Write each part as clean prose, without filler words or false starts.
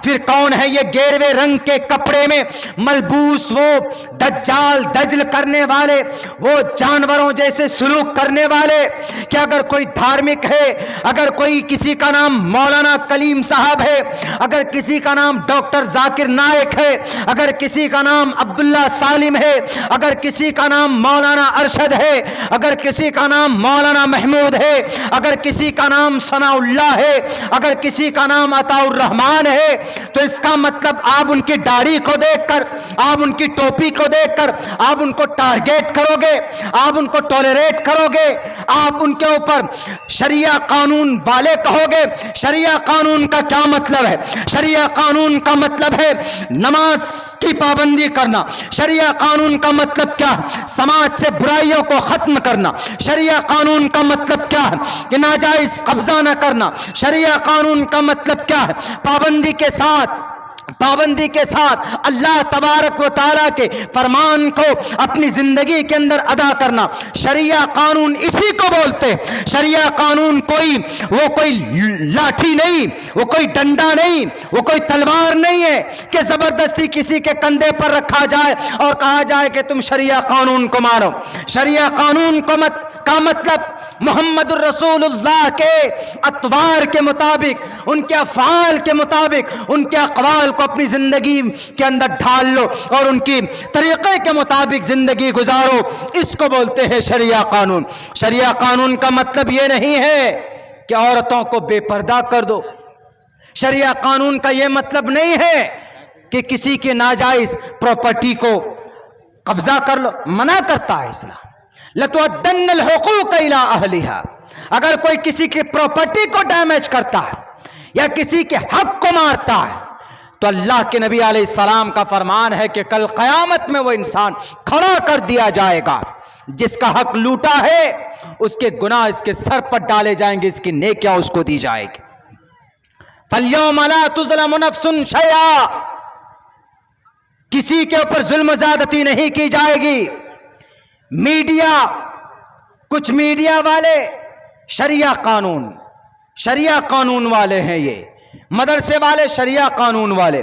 پھر کون ہے یہ گیروے رنگ کے کپڑے میں ملبوس وہ دجال دجل کرنے والے، وہ جانوروں جیسے سلوک کرنے والے؟ کہ اگر کوئی دھارمک ہے، اگر کوئی کسی کا نام مولانا کلیم صاحب ہے، اگر کسی کا نام ڈاکٹر ذاکر نائک ہے، اگر کسی کا نام عبداللہ سالم ہے، اگر کسی کا نام مولانا ارشد ہے، اگر کسی کا نام مولانا محمود ہے، اگر کسی کا نام ثناء اللہ ہے، اگر کسی کا نام عطاء الرحمان ہے، تو اس کا مطلب آپ ان کی داڑھی کو دیکھ کر، آپ ان کی ٹوپی کو دیکھ کر آپ ان کو ٹارگیٹ کرو گے، آپ ان کو ٹولریٹ کرو گے، آپ ان کے اوپر شریعہ قانون والے کہو گے۔ شریعہ قانون کا کیا مطلب ہے؟ شریعہ قانون کا مطلب ہے نماز کی پابندی کرنا۔ شریعہ قانون کا مطلب کیا ہے؟ سماج سے برائیوں کو ختم کرنا۔ شریعہ قانون کا مطلب کیا ہے؟ کہ ناجائز قبضہ نہ کرنا۔ شریعہ قانون کا مطلب کیا ہے؟ پابندی کے ساتھ اللہ تبارک و تعالیٰ کے فرمان کو اپنی زندگی کے اندر ادا کرنا۔ شریعہ قانون اسی کو بولتے ہیں۔ شریعہ قانون کوئی لاٹھی نہیں، وہ کوئی ڈنڈا نہیں، وہ کوئی تلوار نہیں ہے کہ زبردستی کسی کے کندھے پر رکھا جائے اور کہا جائے کہ تم شریعہ قانون کو مانو۔ شریعہ قانون کا مطلب محمد الرسول اللہ کے اطوار کے مطابق، ان کے افعال کے مطابق، ان کے اقوال کو اپنی زندگی کے اندر ڈھال لو اور ان کی طریقے کے مطابق زندگی گزارو۔ اس کو بولتے ہیں شریعہ قانون۔ شریعہ قانون کا مطلب یہ نہیں ہے کہ عورتوں کو بے پردہ کر دو۔ شریعہ قانون کا یہ مطلب نہیں ہے کہ کسی کی ناجائز پراپرٹی کو قبضہ کر لو۔ منع کرتا ہے اسلام، لَتُؤَدَّنَّ الْحُقُوقَ إِلَىٰ أَهْلِهَا۔ اگر کوئی کسی کی پراپرٹی کو ڈیمیج کرتا ہے یا کسی کے حق کو مارتا ہے تو اللہ کے نبی علیہ السلام کا فرمان ہے کہ کل قیامت میں وہ انسان کھڑا کر دیا جائے گا۔ جس کا حق لوٹا ہے اس کے گناہ اس کے سر پر ڈالے جائیں گے، اس کی نیکیاں اس کو دی جائے گی۔ فَالْيَوْمَ لَا تُظْلَمُ نَفْسٌ شَيْئًا، کسی کے اوپر ظلم و زیادتی نہیں کی جائے گی۔ میڈیا، کچھ میڈیا والے شریعہ قانون والے ہیں، یہ مدرسے والے شریعہ قانون والے۔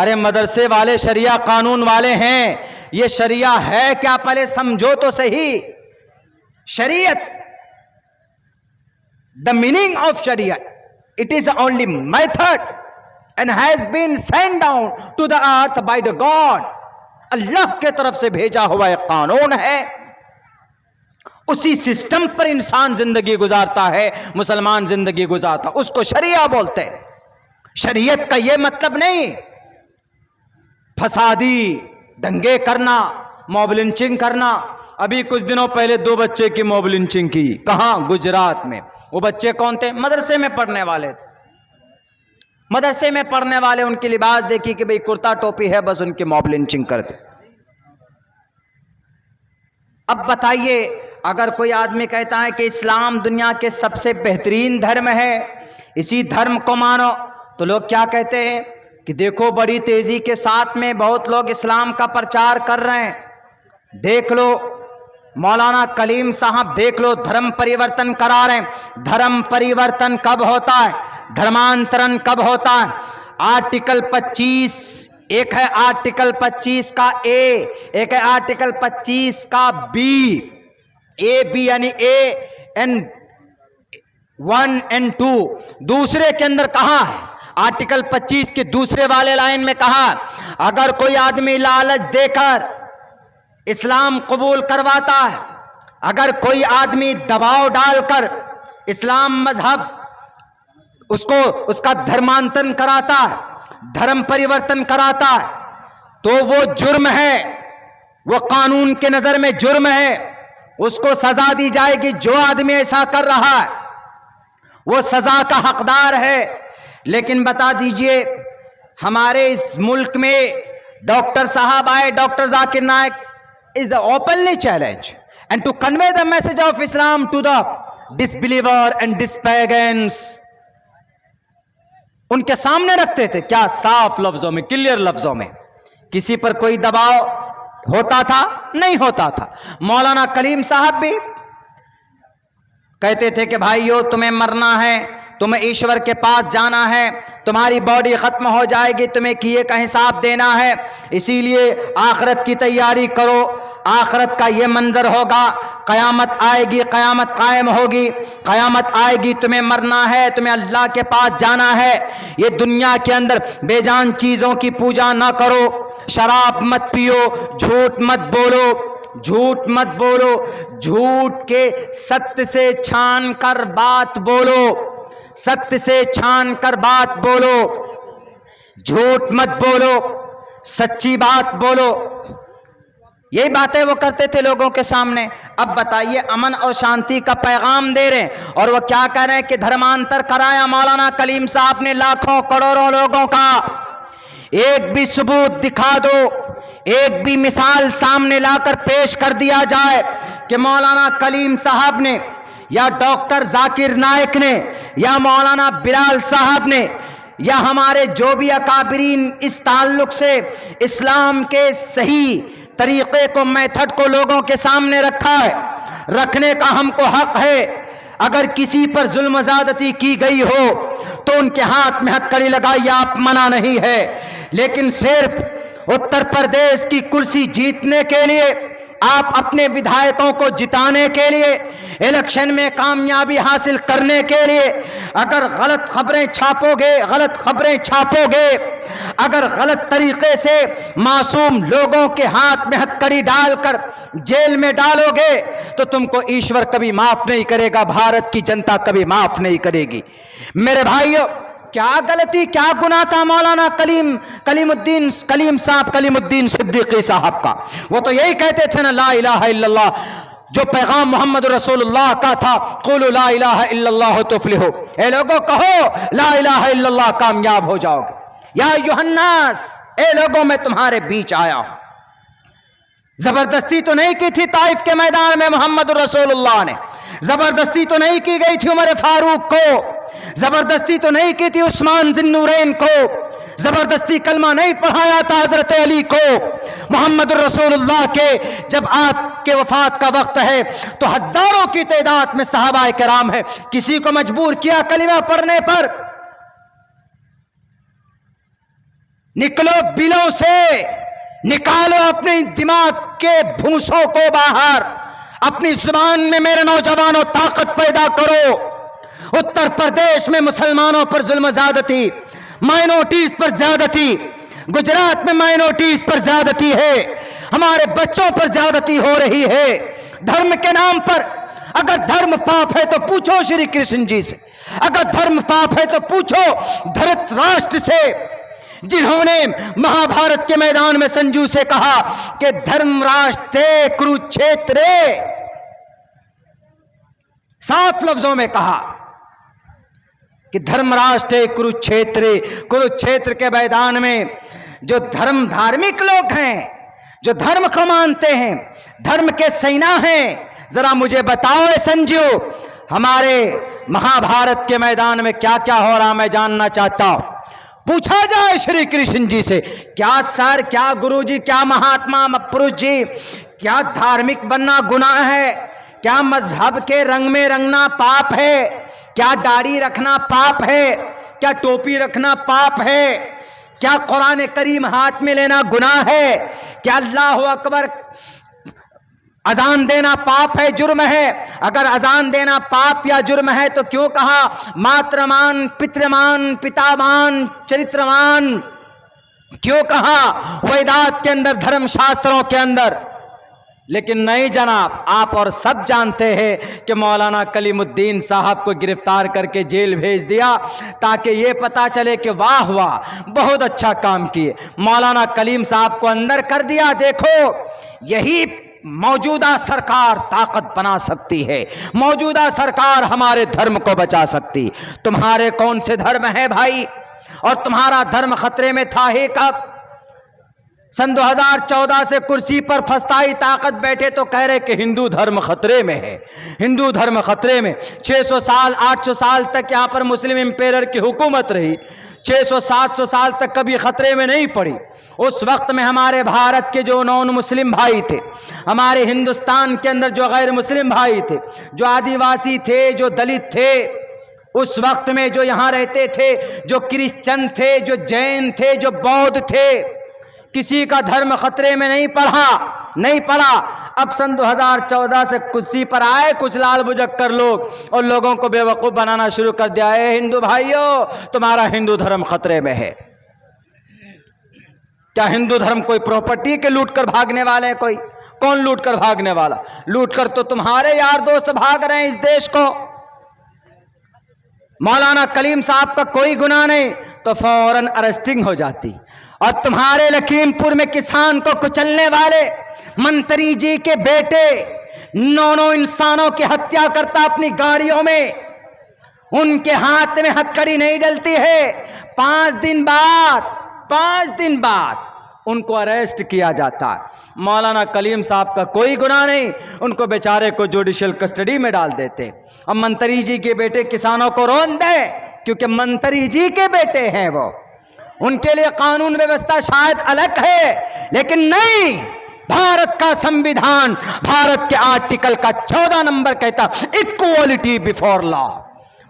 ارے مدرسے والے شریعہ قانون والے ہیں، یہ شریعہ ہے کیا پہلے سمجھو تو صحیح۔ شریعت، the meaning of Sharia, it is the only method and has been sent down to the earth by the God. اللہ کے طرف سے بھیجا ہوا ایک قانون ہے، اسی سسٹم پر انسان زندگی گزارتا ہے، مسلمان زندگی گزارتا، اس کو شریعہ بولتے ہیں۔ شریعت کا یہ مطلب نہیں فسادی دنگے کرنا، موب لنچنگ کرنا۔ ابھی کچھ دنوں پہلے 2 بچے کی موب لنچنگ کی، کہاں؟ گجرات میں۔ وہ بچے کون تھے؟ مدرسے میں پڑھنے والے تھے۔ مدرسے میں پڑھنے والے، ان کی لباس دیکھی کہ بھئی کرتا ٹوپی ہے، بس ان کی موب لنچنگ کر دی۔ اب بتائیے، اگر کوئی آدمی کہتا ہے کہ اسلام دنیا کے سب سے بہترین دھرم ہے، اسی دھرم کو مانو، تو لوگ کیا کہتے ہیں کہ دیکھو بڑی تیزی کے ساتھ میں بہت لوگ اسلام کا پرچار کر رہے ہیں۔ دیکھ لو مولانا کلیم صاحب، دیکھ لو دھرم پریورتن کرا رہے ہیں۔ دھرم پریورتن کب ہوتا ہے؟ دھرمانترن کب ہوتا ہے؟ آرٹیکل 25، ایک ہے آرٹیکل 25 کا اے، ایک ہے آرٹیکل 25 کا بی۔ اے بی یعنی اے اینڈ 1 and 2۔ دوسرے کے اندر کہاں ہے؟ آرٹیکل 25 کے دوسرے والے لائن میں کہا اگر کوئی آدمی لالچ دے کر اسلام قبول کرواتا ہے، اگر کوئی آدمی دباؤ ڈال کر اسلام مذہب اس کا دھرمانترن کراتا ہے، دھرم پریورتن کراتا ہے، تو وہ جرم ہے، وہ قانون کے نظر میں جرم ہے، اس کو سزا دی جائے گی۔ جو آدمی ایسا کر رہا ہے وہ سزا کا حقدار ہے۔ لیکن بتا دیجئے، ہمارے اس ملک میں ڈاکٹر صاحب آئے، doctor Zakir Naik is openly challenged and to convey the message of Islam to the disbeliever and dispagans، ان کے سامنے رکھتے تھے کیا؟ صاف لفظوں میں، کلیئر لفظوں میں۔ کسی پر کوئی دباؤ ہوتا تھا؟ نہیں ہوتا تھا۔ مولانا کلیم صاحب بھی کہتے تھے کہ بھائیو تمہیں مرنا ہے، تمہیں ایشور کے پاس جانا ہے، تمہاری باڈی ختم ہو جائے گی, تمہیں کیے کا حساب دینا ہے. اسی لیے آخرت کی تیاری کرو. آخرت کا یہ منظر ہوگا, قیامت آئے گی, قیامت قائم ہوگی, قیامت آئے گی, تمہیں مرنا ہے, تمہیں اللہ کے پاس جانا ہے. یہ دنیا کے اندر بے جان چیزوں کی پوجا نہ کرو, شراب مت پیو, جھوٹ مت بولو, جھوٹ مت بولو, جھوٹ کے ست سے چھان کر بات بولو, ست سے چھان کر بات بولو, جھوٹ مت بولو, سچی بات بولو. یہی باتیں وہ کرتے تھے لوگوں کے سامنے. اب بتائیے, امن اور شانتی کا پیغام دے رہے ہیں, اور وہ کیا کہہ رہے ہیں کہ دھرمانتر کرایا مولانا کلیم صاحب نے لاکھوں کروڑوں لوگوں کا. ایک بھی ثبوت دکھا دو, ایک بھی مثال سامنے لا کر پیش کر دیا جائے کہ مولانا کلیم صاحب نے یا ڈاکٹر ذاکر نائک نے یا مولانا بلال صاحب نے یا ہمارے جو بھی اکابرین اس تعلق سے اسلام کے صحیح طریقے کو, میتھڈ کو لوگوں کے سامنے رکھا ہے. رکھنے کا ہم کو حق ہے. اگر کسی پر ظلم زیادتی کی گئی ہو تو ان کے ہاتھ میں ہتھکڑی لگائیے, آپ منع نہیں ہے. لیکن صرف اتر پردیش کی کرسی جیتنے کے لیے, آپ اپنے ودھایکوں کو جتانے کے لیے, الیکشن میں کامیابی حاصل کرنے کے لیے اگر غلط خبریں چھاپو گے, غلط خبریں چھاپو گے, اگر غلط طریقے سے معصوم لوگوں کے ہاتھ میں ہتھکڑی ڈال کر جیل میں ڈالو گے تو تم کو ایشور کبھی معاف نہیں کرے گا, بھارت کی جنتا کبھی معاف نہیں کرے گی. میرے بھائیو, کیا غلطی کیا گناہ تھا مولانا کلیم الدین صدیقی صاحب کا؟ وہ تو یہی کہتے تھے نا, لا الہ الا اللہ, جو پیغام محمد رسول اللہ کا تھا, قولوا لا الہ الا اللہ تفلحوا. اے لوگوں کہو لا الہ الا اللہ, کامیاب ہو جاؤ گے. یا ایھا الناس, اے لوگوں میں تمہارے بیچ آیا ہوں. زبردستی تو نہیں کی تھی طائف کے میدان میں محمد رسول اللہ نے, زبردستی تو نہیں کی گئی تھی عمر فاروق کو, زبردستی تو نہیں کی تھی عثمان ذی النورین کو, زبردستی کلمہ نہیں پڑھایا تھا حضرت علی کو. محمد رسول اللہ کے جب آپ کے وفات کا وقت ہے تو ہزاروں کی تعداد میں صحابہ کرام ہے, کسی کو مجبور کیا کلمہ پڑھنے پر؟ نکلو بلوں سے, نکالو اپنے دماغ کے بھوسوں کو باہر, اپنی زبان میں میرے نوجوانوں طاقت پیدا کرو. اتر پردیش میں مسلمانوں پر ظلم زیادتی, مائنورٹیز پر زیادتی, گجرات میں مائنورٹیز پر زیادتی ہے, ہمارے بچوں پر زیادتی ہو رہی ہے دھرم کے نام پر. اگر دھرم پاپ ہے تو پوچھو شری کرشن جی سے, اگر دھرم پاپ ہے تو پوچھو دھرت راشٹر سے, جنہوں نے مہا بھارت کے میدان میں سنجو سے کہا کہ دھرم راشٹر کروچھیترے, صاف لفظوں میں کہا کہ دھرم راشٹر کروچھیترے. کروچھیتر کے میدان میں جو دھارمک لوگ ہیں, جو دھرم کو مانتے ہیں, دھرم کے سینا ہیں, ذرا مجھے بتاؤ اے سنجو, ہمارے مہا بھارت کے میدان میں کیا کیا ہو رہا میں جاننا چاہتا ہوں. پوچھا جائے شری کرشن جی سے, کیا سر, کیا گرو جی, کیا مہاتما پروش جی, کیا دھارمک بننا گناہ ہے؟ کیا مذہب کے رنگ میں رنگنا پاپ ہے؟ کیا داڑھی رکھنا پاپ ہے؟ کیا ٹوپی رکھنا پاپ ہے؟ کیا قرآن کریم ہاتھ میں لینا گناہ ہے؟ کیا اللہ اکبر اذان دینا پاپ ہے, جرم ہے؟ اگر اذان دینا پاپ یا جرم ہے تو کیوں کہا ماترمان پترمان پتامان چرترمان, کیوں کہا ویدات کے اندر, دھرم شاستروں کے اندر؟ لیکن نہیں جناب, آپ اور سب جانتے ہیں کہ مولانا کلیم الدین صاحب کو گرفتار کر کے جیل بھیج دیا تاکہ یہ پتا چلے کہ واہ واہ بہت اچھا کام کیے. مولانا کلیم صاحب کو اندر کر دیا. دیکھو, یہی موجودہ سرکار طاقت بنا سکتی ہے, موجودہ سرکار ہمارے دھرم کو بچا سکتی. تمہارے کون سے دھرم ہے بھائی؟ اور تمہارا دھرم خطرے میں تھا ہی کب؟ سن 2014 سے کرسی پر فسطائی طاقت بیٹھے تو کہہ رہے کہ ہندو دھرم خطرے میں ہے, ہندو دھرم خطرے میں. 600 سال 800 سال تک یہاں پر مسلم امپیرر کی حکومت رہی, 600-700 سال تک کبھی خطرے میں نہیں پڑی. اس وقت میں ہمارے بھارت کے جو نون مسلم بھائی تھے, ہمارے ہندوستان کے اندر جو غیر مسلم بھائی تھے, جو آدیواسی تھے, جو دلت تھے, اس وقت میں جو یہاں رہتے تھے، جو کرسچن تھے، جو جین تھے، جو بودھ تھے، کسی کا دھرم خطرے میں نہیں پڑا۔ اب سن 2014 سے کرسی پر آئے کچھ لال بجکر لوگ اور لوگوں کو بے وقوف بنانا شروع کر دیا ہے، ہندو بھائیوں تمہارا ہندو دھرم خطرے میں ہے۔ کیا ہندو دھرم کوئی پراپرٹی کے لوٹ کر بھاگنے والے ہیں؟ کوئی کون لوٹ کر بھاگنے والا؟ لوٹ کر تو تمہارے یار دوست بھاگ رہے ہیں اس دیش کو۔ مولانا کلیم صاحب کا کوئی گناہ نہیں تو فوراً ارسٹنگ ہو جاتی، اور تمہارے لکھیم پور میں کسان کو کچلنے والے منتری جی کے بیٹے 9 انسانوں کی ہتیا کرتا اپنی گاڑیوں میں، ان کے ہاتھ میں ہتکڑی نہیں ڈلتی ہے، 5 دن بعد ان کو اریسٹ کیا جاتا ہے۔ مولانا کلیم صاحب کا کوئی گناہ نہیں، ان کو بیچارے کو جوڈیشل کسٹڈی میں ڈال دیتے، اور منتری جی کے بیٹے کسانوں کو رون دے، کیونکہ منتری جی کے بیٹے ہیں وہ، ان کے لیے قانون ویوستھا شاید الگ ہے، لیکن نہیں، بھارت کا سمویدھان، بھارت کے آرٹیکل کا 14 نمبر کہتا اکوالٹی بیفور لا۔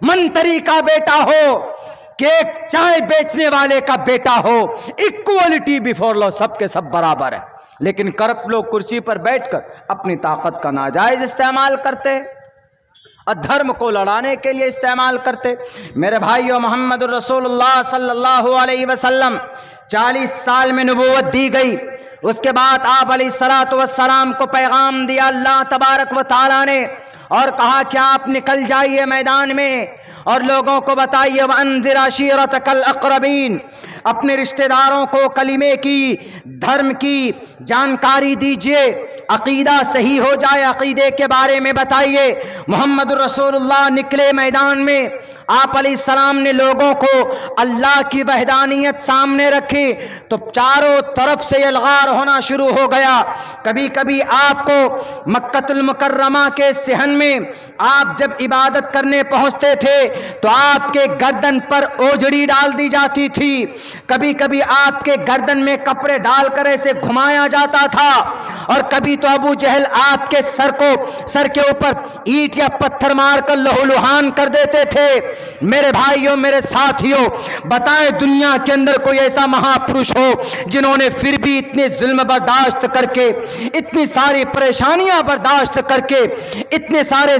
منتری کا بیٹا ہو کہ ایک چائے بیچنے والے کا بیٹا ہو، اکوالٹی بیفور لا، سب کے سب برابر ہے۔ لیکن کرپٹ لوگ کرسی پر بیٹھ کر اپنی طاقت کا ناجائز استعمال کرتے اور دھرم کو لڑانے کے لیے استعمال کرتے۔ میرے بھائیو، محمد الرسول اللہ صلی اللہ علیہ وسلم 40 سال میں نبوت دی گئی، اس کے بعد آپ علیہ الصلوۃ والسلام کو پیغام دیا اللہ تبارک و تعالیٰ نے، اور کہا کہ آپ نکل جائیے میدان میں اور لوگوں کو بتائیے وَأَنذِرْ عَشِيرَتَكَ الْأَقْرَبِينَ، اپنے رشتہ داروں کو کلمے کی، دھرم کی جانکاری دیجئے، عقیدہ صحیح ہو جائے، عقیدے کے بارے میں بتائیے۔ محمد رسول اللہ نکلے میدان میں، آپ علیہ السلام نے لوگوں کو اللہ کی وحدانیت سامنے رکھی تو چاروں طرف سے الغار ہونا شروع ہو گیا۔ کبھی کبھی آپ کو مکہ المکرمہ کے صحن میں آپ جب عبادت کرنے پہنچتے تھے تو آپ کے گردن پر اوجڑی ڈال دی جاتی تھی، کبھی کبھی آپ کے گردن میں کپڑے ڈال کر ایسے گھمایا جاتا تھا، اور کبھی تو ابو جہل آپ کے سر کے اوپر اینٹ یا پتھر مار کر لہولہان کر دیتے تھے۔ میرے بھائیوں، میرے ساتھیوں، بتائیں دنیا کے اندر کوئی ایسا مہاپرش ہو جنہوں نے پھر بھی اتنے ظلم برداشت کر کے، اتنی ساری پریشانیاں برداشت کر کے، اتنے سارے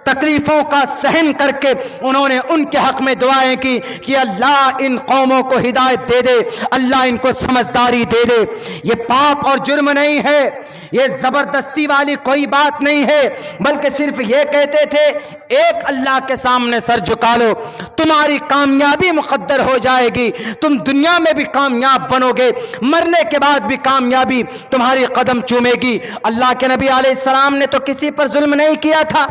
تکلیفوں کا سہن کر کے انہوں نے ان کے حق میں دعائیں کی کہ اللہ ان قوموں کو ہدایت دے دے، اللہ ان کو سمجھداری دے دے۔ یہ پاپ اور جرم نہیں ہے، یہ زبردستی والی کوئی بات نہیں ہے، بلکہ صرف یہ کہتے تھے ایک اللہ کے سامنے سر جھکا لو، تمہاری کامیابی مقدر ہو جائے گی، تم دنیا میں بھی کامیاب بنو گے، مرنے کے بعد بھی کامیابی تمہاری قدم چومے گی۔ اللہ کے نبی علیہ السلام نے تو کسی پر ظلم نہیں کیا تھا۔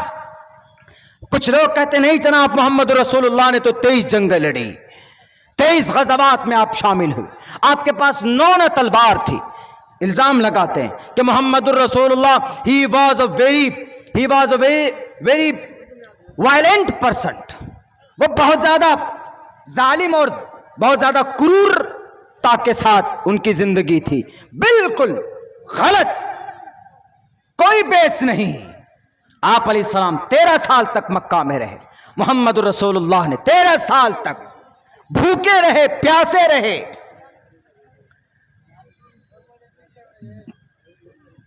کچھ لوگ کہتے نہیں جناب محمد رسول اللہ نے تو 23 جنگیں لڑی، 23 غزوات میں آپ شامل ہوئے، آپ کے پاس 9 تلوار تھی۔ الزام لگاتے ہیں کہ محمد الرسول اللہ he was a very violent person، وہ بہت زیادہ ظالم اور بہت زیادہ کرورتا کے ساتھ ان کی زندگی تھی۔ بالکل غلط، کوئی بیس نہیں۔ آپ علیہ السلام 13 سال تک مکہ میں رہے، محمد رسول اللہ نے 13 سال تک بھوکے رہے، پیاسے رہے،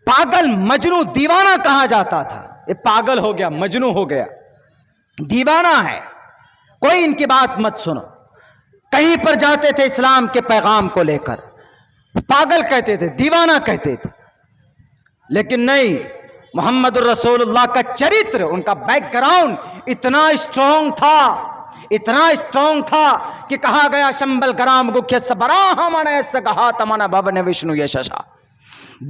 پاگل مجنوں دیوانہ کہا جاتا تھا، یہ پاگل ہو گیا، مجنوں ہو گیا، دیوانہ ہے، کوئی ان کی بات مت سنو۔ کہیں پر جاتے تھے اسلام کے پیغام کو لے کر، پاگل کہتے تھے، دیوانہ کہتے تھے، لیکن نہیں، محمد الرسول اللہ کا چرتر، ان کا بیک گراؤنڈ اتنا اسٹرانگ تھا کہ کہا گیا شمبل گرام گکھیس براہمن ایسا کہا تمنا بھون وشنو یششا،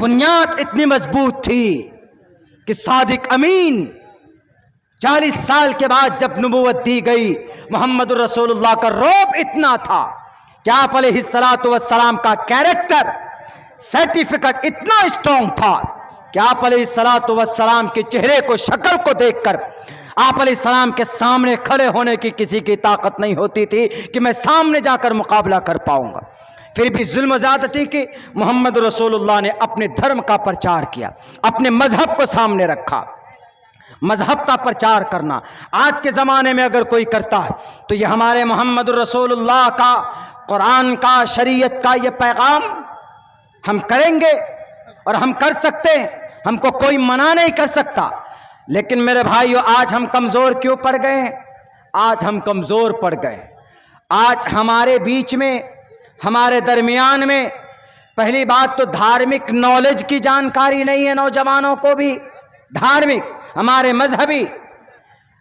بنیاد اتنی مضبوط تھی کہ صادق امین 40 سال کے بعد جب نبوت دی گئی، محمد الرسول اللہ کا رعب اتنا تھا کہ آپ علیہ الصلوۃ والسلام کا کیریکٹر سرٹیفکیٹ اتنا اسٹرانگ تھا کہ آپ علیہ الصلوۃ والسلام کے چہرے کو، شکل کو دیکھ کر آپ علیہ السلام کے سامنے کھڑے ہونے کی کسی کی طاقت نہیں ہوتی تھی کہ میں سامنے جا کر مقابلہ کر پاؤں گا۔ پھر بھی ظلم و زیادتی کی، محمد رسول اللہ نے اپنے دھرم کا پرچار کیا، اپنے مذہب کو سامنے رکھا، مذہب کا پرچار کرنا آج کے زمانے میں اگر کوئی کرتا ہے تو یہ ہمارے محمد الرسول اللہ کا، قرآن کا، شریعت کا یہ پیغام ہم کریں گے اور ہم کر سکتے ہیں، ہم کو کوئی منع نہیں کر سکتا۔ لیکن میرے بھائیو آج ہم کمزور کیوں پڑ گئے ہیں؟ آج ہم کمزور پڑ گئے، آج ہمارے بیچ میں، ہمارے درمیان میں پہلی بات تو دھارمک نالج کی جانکاری نہیں ہے نوجوانوں کو بھی، دھارمک ہمارے مذہبی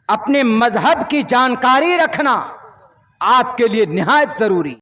اپنے مذہب کی جانکاری رکھنا آپ کے لیے نہایت ضروری۔